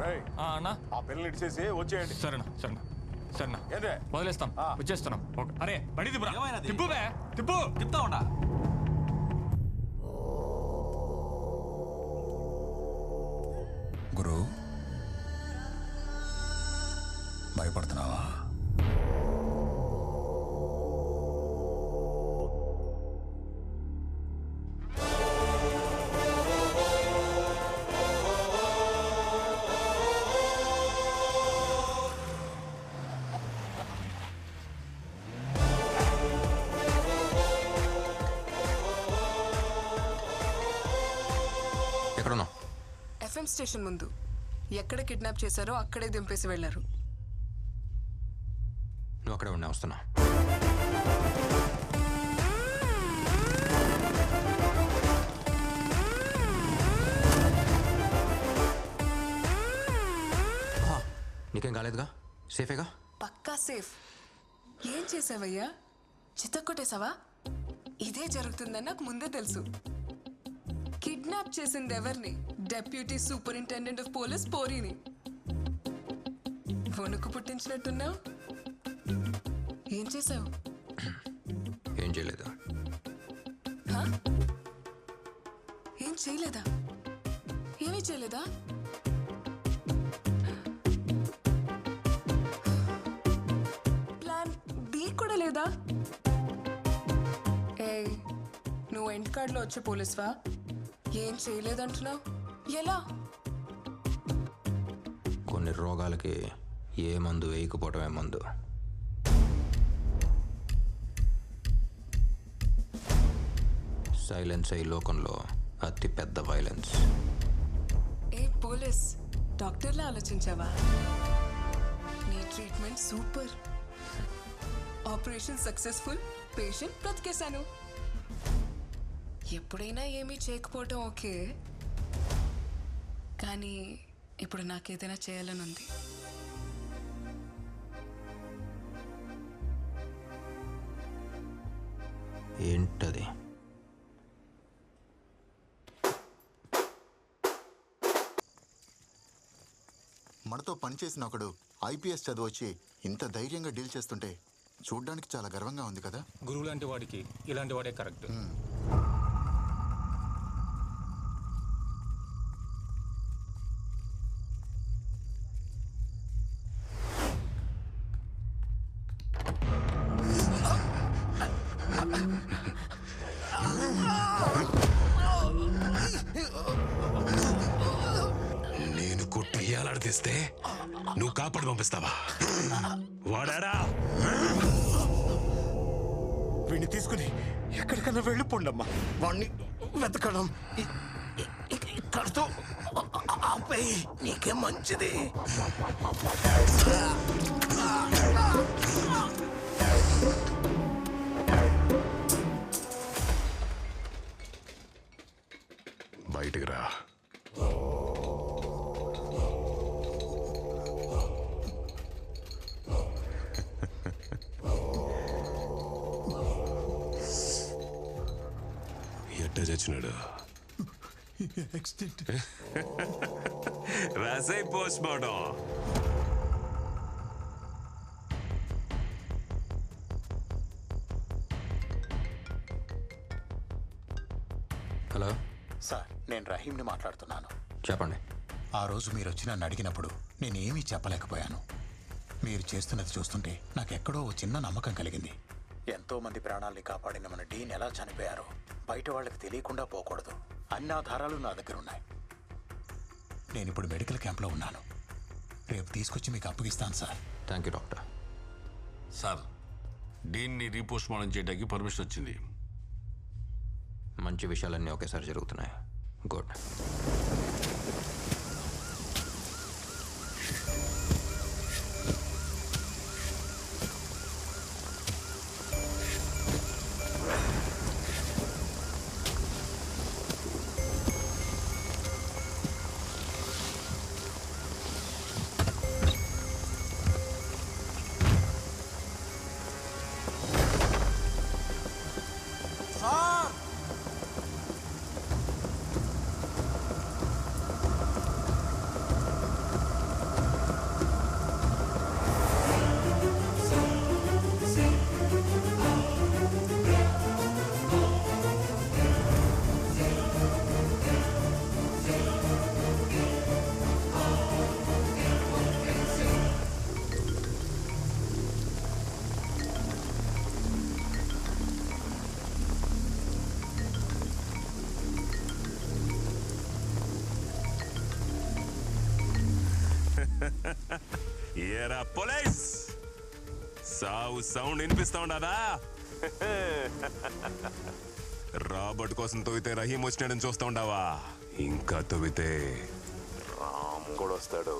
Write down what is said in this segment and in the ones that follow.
అన్నా ఆ పిల్లలు ఇచ్చేసి వచ్చేయండి. సరేనా సరేనా సరేనా ఏందే వదిలేస్తాం వచ్చేస్తున్నాం. అరే బడి తిప్పు బే తిప్పు తిప్పుతా ఉండా. గురు భయపడుతున్నావా? ఎక్కడున్నావు? ఎఫ్ఎం స్టేషన్ ముందు. ఎక్కడ కిడ్నాప్ చేశారో అక్కడే దింపేసి వెళ్లారు. నువ్వు అక్కడే ఉన్నా, వస్తున్నా. నీకేం కాలేదుగా? సేఫేగా? పక్కా సేఫ్. ఏం చేసావయ్యా? చితక్కొట్టేశావా? ఇదే జరుగుతుందని నాకు ముందే తెలుసు. కిడ్నాప్ చేసింది ఎవరిని? డెప్యూటీ సూపరింటెండెంట్ ఆఫ్ పోలీస్ పోరీని. వణుకు పుట్టించినట్టున్నావు. ఏం చేసావు? ఏం చేయలేదు. ఏం చేయలేదా? ఏమీ చేయలేదా? ప్లాన్ బి కూడా లేదా? ఏ నువ్వు ఎండ్ కార్డ్లో వచ్చే పోలీస్వా? ఏం చేయలేదంటున్నావు. ఎలా? కొన్ని రోగాలకి ఏ మందు వేయకపోవటమే మందు. సైలెన్స్ ఈ లోకంలో అతి పెద్ద వైలెన్స్. ఏ పోలీస్ డాక్టర్లా ఆలోచించావా? నీ treatment super. Operation successful. Patient బ్రతికేశాను. ఎప్పుడైనా ఏమీ చేయకపోవటం ఓకే, కానీ ఇప్పుడు నాకేదైనా చేయాలని ఉంది. ఏంటది? మనతో పనిచేసిన ఒకడు ఐపీఎస్ చదివొచ్చి ఇంత ధైర్యంగా డీల్ చేస్తుంటే చూడ్డానికి చాలా గర్వంగా ఉంది కదా. గురువు లాంటి వాడికి ఇలాంటి వాడే కరెక్ట్. నేను కొట్టి ఏలాడితే నువ్వు కాపాడి పంపిస్తావా? వాడాడా? వీడిని తీసుకుని ఎక్కడికన్నా వెళ్ళిపోండమ్మా. వాడిని వెతకడం ఇక్కడితో ఆపేయి, నీకే మంచిది. బయటికి రా. ఎట్ట చచ్చినాడు? రాసై పోస్ట్ మార్టం. హలో సార్, నేను రహీంని మాట్లాడుతున్నాను. చెప్పండి. ఆ రోజు మీరు వచ్చి నన్ను అడిగినప్పుడు నేనేమీ చెప్పలేకపోయాను. మీరు చేస్తున్నది చూస్తుంటే నాకెక్కడో ఓ చిన్న నమ్మకం కలిగింది. ఎంతో మంది ప్రాణాల్ని కాపాడిన మన డీన్ ఎలా చనిపోయారో బయట వాళ్ళకి తెలియకుండా పోకూడదు. అన్ని ఆధారాలు నా దగ్గర ఉన్నాయి. నేను ఇప్పుడు మెడికల్ క్యాంప్లో ఉన్నాను. రేపు తీసుకొచ్చి మీకు అప్పగిస్తాను sir. Thank you doctor. Sir, డీన్ని రీపోస్ట్ మార్టం చేయడానికి పర్మిషన్ వచ్చింది. మంచి విషయాలన్నీ ఒకేసారి జరుగుతున్నాయి. గుడ్. ఏరా పోలీస్ సావు సౌండ్ వినిపిస్తా ఉండదా? రాబర్ట్ కోసం తవ్వితే రహీం వచ్చినాడని చూస్తా ఉండవా? ఇంకా తవ్వితే రామ్ కూడా వస్తాడు.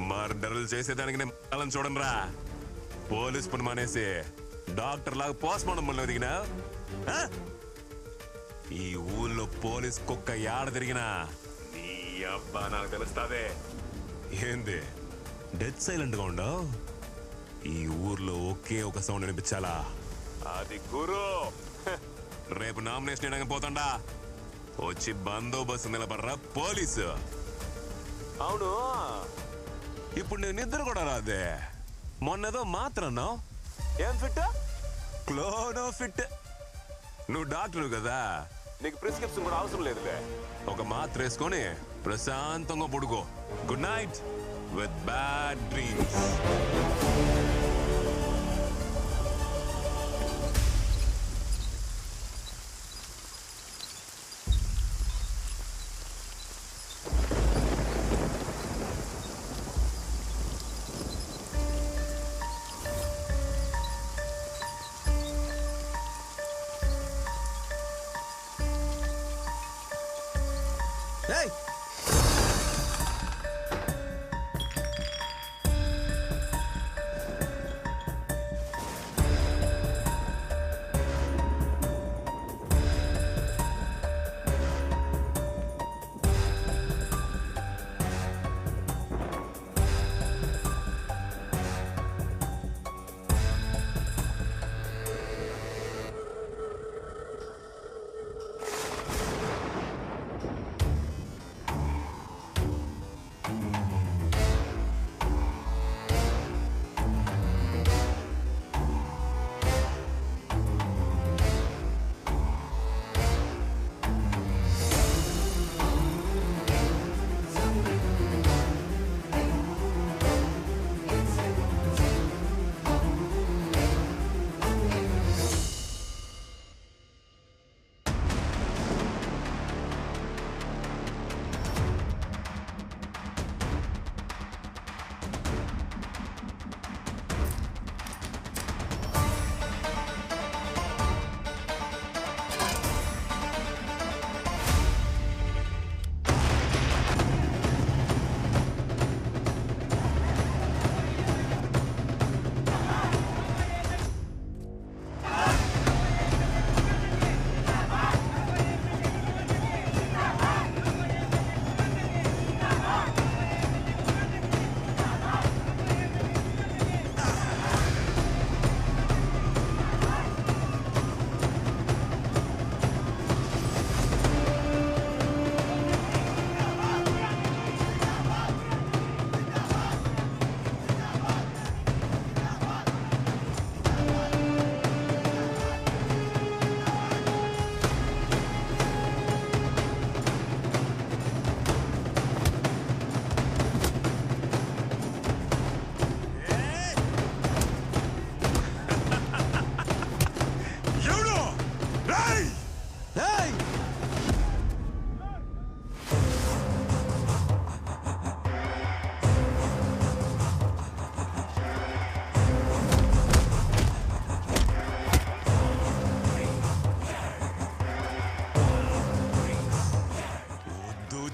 మర్డర్లు చేసేదానికి నేను అలా చూడండి రా. పోలీస్ పని మానేసి డాక్టర్ లాగా పోస్ట్ మార్టం పనిలో దిగినా? ఈ ఊళ్ళో పోలీస్ కుక్క యాడ తిరిగినా నీ అబ్బా నాకు తెలుస్తాదే. ఏంది డెత్ సైలెంట్ గా ఉండవు? ఈ ఊర్లో ఒకే ఒక సౌండ్ వినిపించాలా, అది గురు. రేపు నామినేషన్ వేయడానికి పోతాండా, వచ్చి బందోబస్తు నిలబడరా పోలీసు. అవును, ఇప్పుడు నేను నిద్ర కూడా రాదే. మొన్నదో మాత్రం ఏం ఫిట్? క్లోనో ఫిట్. నువ్వు డాక్టర్ కదా, నీకు ప్రిస్క్రిప్షన్ కూడా అవసరం లేదులే. ఒక మాత్ర వేసుకొని ప్రశాంతంగా పడుకో. Good night with bad dreams.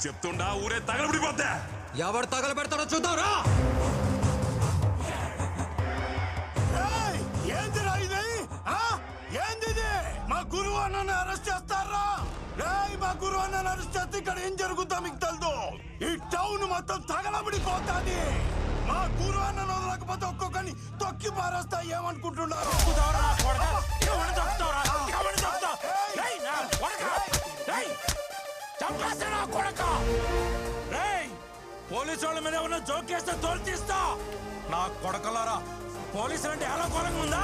చెప్తుండా ఊరే తగలబడిపోద్దా. ఎవరు తగలబెడతాడో చూద్దాం రా. ఏందిరా ఇది? ఏంది? మా గురువు అన్నని అరెస్ట్ చేస్తారా? మా గురువు అన్నని అరెస్ట్ చేస్తే ఇక్కడ ఏం జరుగుతుందో మీకు తెలుసు. ఈ టౌన్ మొత్తం తగలబడిపోతాది. మా గురువు అన్నను వదలకపోతే ఒక్కొక్కని తొక్కి పారేస్తా. ఏమనుకుంటున్నారు? పోలీసు వాళ్ళ మీద ఉన్న జోకేస్తే తోలు తీస్తా. నా కొడకలారా, పోలీసులు అంటే ఎలా కోరంగా ఉందా?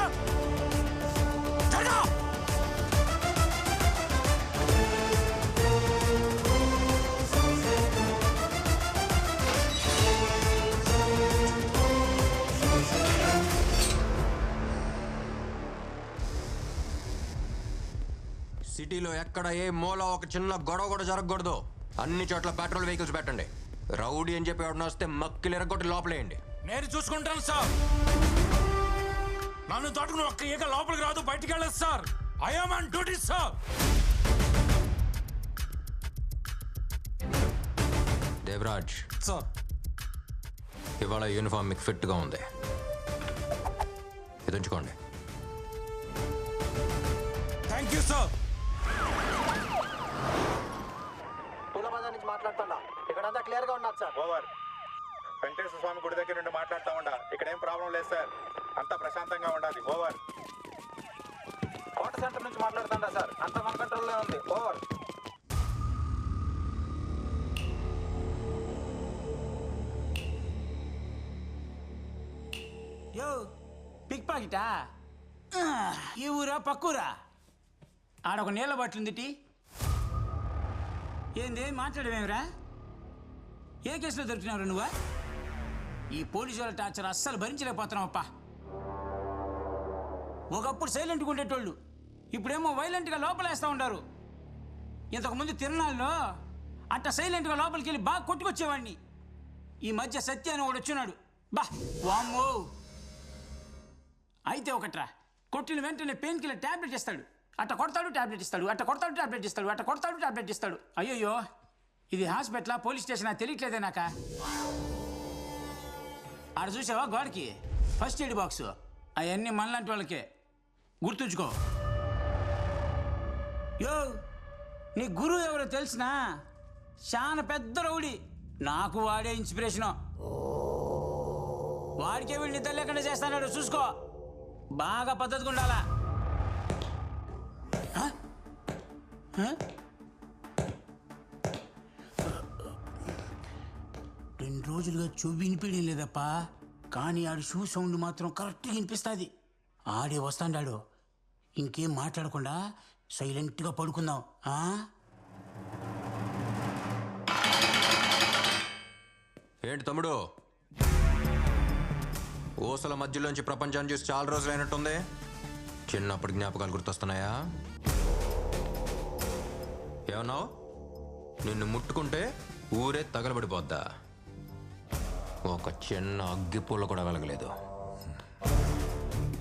సిటీలో ఎక్కడ ఏ మూల ఒక చిన్న గొడవ కూడా జరగకూడదు. అన్ని చోట్ల పెట్రోల్ వెహికల్స్ పెట్టండి. రౌడీ అని చెప్పి ఎవడన్నా వస్తే మక్కిలు ఎరగొట్టి లోపలేయండి. నేను చూసుకుంటాను సార్. నన్ను తట్టుకుని ఒక్క ఈగ లోపలికి రాదు, బయటికి వెళ్ళదు sir. I am on duty sir. Devaraj sir, ఇవాళ యూనిఫామ్ మీకు ఫిట్గా ఉంది, ఇది ఉంచుకోండి. Thank you sir. పూలబజార్ నుంచి మాట్లాడుతున్నా. ఇక్కడంతా క్లియర్ గా ఉన్నది సార్. ఓవర్. వెంకటేశ్వర స్వామి గుడి దగ్గర నుండి మాట్లాడుతూ ఉండా. ఇక్కడ ఏం ప్రాబ్లం లేదు సార్, అంతా ప్రశాంతంగా ఉండాలి. ఓవర్. కోట సెంటర్ నుంచి మాట్లాడుతుండా సార్. అంతా మన కంట్రోల్లో ఉంది. ఓవర్. యో పిక్ పాకెటా? ఈ ఊరా పక్కూరా? ఆడొక నీళ్ళ బాటిల్ ఏంది మాట్లాడమేమిరా? ఏ కేసులో దొరికినావు నువ్వా? ఈ పోలీసు వాళ్ళ టార్చర్ అస్సలు భరించలేకపోతున్నావప్పా. ఒకప్పుడు సైలెంట్గా ఉండేటోళ్ళు ఇప్పుడేమో వైలెంట్గా లోపలేస్తూ ఉంటారు. ఇంతకుముందు తిరణాల్లో అట్ట సైలెంట్గా లోపలికి వెళ్ళి బాగా కొట్టుకొచ్చేవాడిని. ఈ మధ్య సత్య అని ఒకడు వచ్చినాడు. బా వామ్మో. అయితే ఒకట్రా, కొట్టిన వెంటనే పెయిన్ కిల్లర్ ట్యాబ్లెట్ ఇస్తాడు. అట్ట కొడతాడు ట్యాబ్లెట్ ఇస్తాడు, అట్ట కొడతాడు ట్యాబ్లెట్ ఇస్తాడు, అట్ట కొడతాడు ట్యాబ్లెట్ ఇస్తాడు. అయ్యయ్యో, ఇది హాస్పిటలా పోలీస్ స్టేషనా తెలియట్లేదే నాక. ఆడ చూసావా గోడకి ఫస్ట్ ఎయిడ్ బాక్స్? అవన్నీ మనలాంటి వాళ్ళకే, గుర్తుంచుకో. యో, నీ గురువు ఎవరో తెలిసినా? చాలా పెద్ద రౌడీ. నాకు వాడే ఇన్స్పిరేషను. వాడికే వీడిని నిద్ర లేకుండా చేస్తాడు, చూసుకో. బాగా పద్ధతిగా ఉండాలా. 2 రోజులుగా చెవి వినిపించడం లేదప్పా, కానీ ఆడి షూ సౌండ్ మాత్రం కరెక్ట్గా వినిపిస్తుంది. ఆడే వస్తాడాడు. ఇంకేం మాట్లాడకుండా సైలెంట్గా పడుకుందాం. ఏంటి తమ్ముడు, ఊసల మధ్యలోంచి ప్రపంచాన్ని చూసి చాలా రోజులు అయినట్టుంది. చిన్నప్పటి జ్ఞాపకాలు గుర్తొస్తున్నాయా? ఏమన్నావు? నిన్ను ముట్టుకుంటే ఊరే తగలబడిపోద్దా? ఒక చిన్న అగ్గిపూల కూడా వెలగలేదు.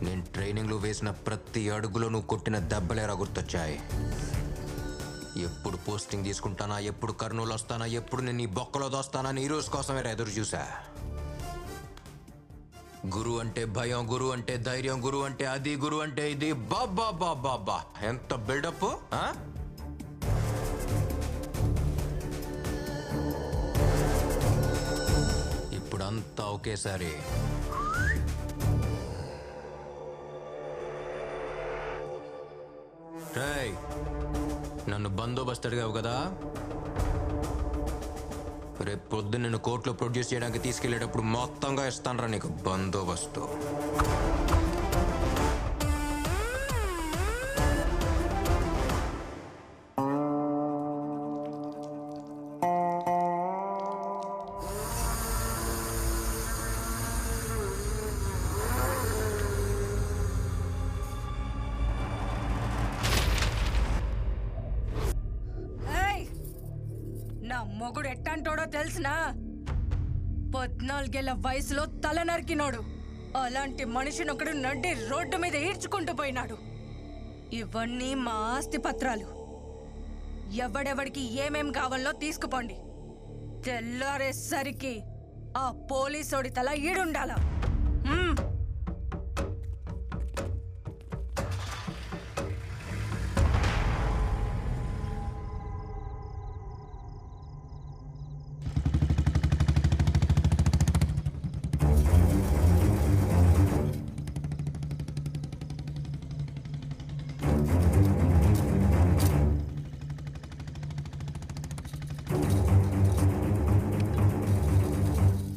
నేను ట్రైనింగ్లో వేసిన ప్రతి అడుగులో నువ్వు కొట్టిన దెబ్బలేరా గుర్తొచ్చాయి. ఎప్పుడు పోస్టింగ్ తీసుకుంటానా, ఎప్పుడు కర్నూలు వస్తానా, ఎప్పుడు నేను ఈ బొక్కలో దోస్తానా అని ఈ రోజు కోసమే ఎదురు చూసా. గురు అంటే భయం, గురు అంటే ధైర్యం, గురు అంటే అది, గురు అంటే ఇది. బాబా బాబా బా, ఎంత బిల్డప్! ఇప్పుడంతా ఒకేసారి. రేయ్, నన్ను బందోబస్తు అడిగావు కదా, రేపు పొద్దున్న నిన్ను కోర్టులో ప్రొడ్యూస్ చేయడానికి తీసుకెళ్లేటప్పుడు మొత్తంగా ఇస్తానరా నీకు బందోబస్తు. నా మొగుడు ఎట్టంటోడో తెలిసినా? 14 ఏళ్ల వయసులో తల నరికినోడు. అలాంటి మనిషినొకడు నడ్డి రోడ్డు మీద ఈడ్చుకుంటూ పోయినాడు. ఇవన్నీ మా ఆస్తి పత్రాలు. ఎవడెవడికి ఏమేం కావాలో తీసుకుపోండి. తెల్లారేసరికి ఆ పోలీసోడి తల ఈడుండాల.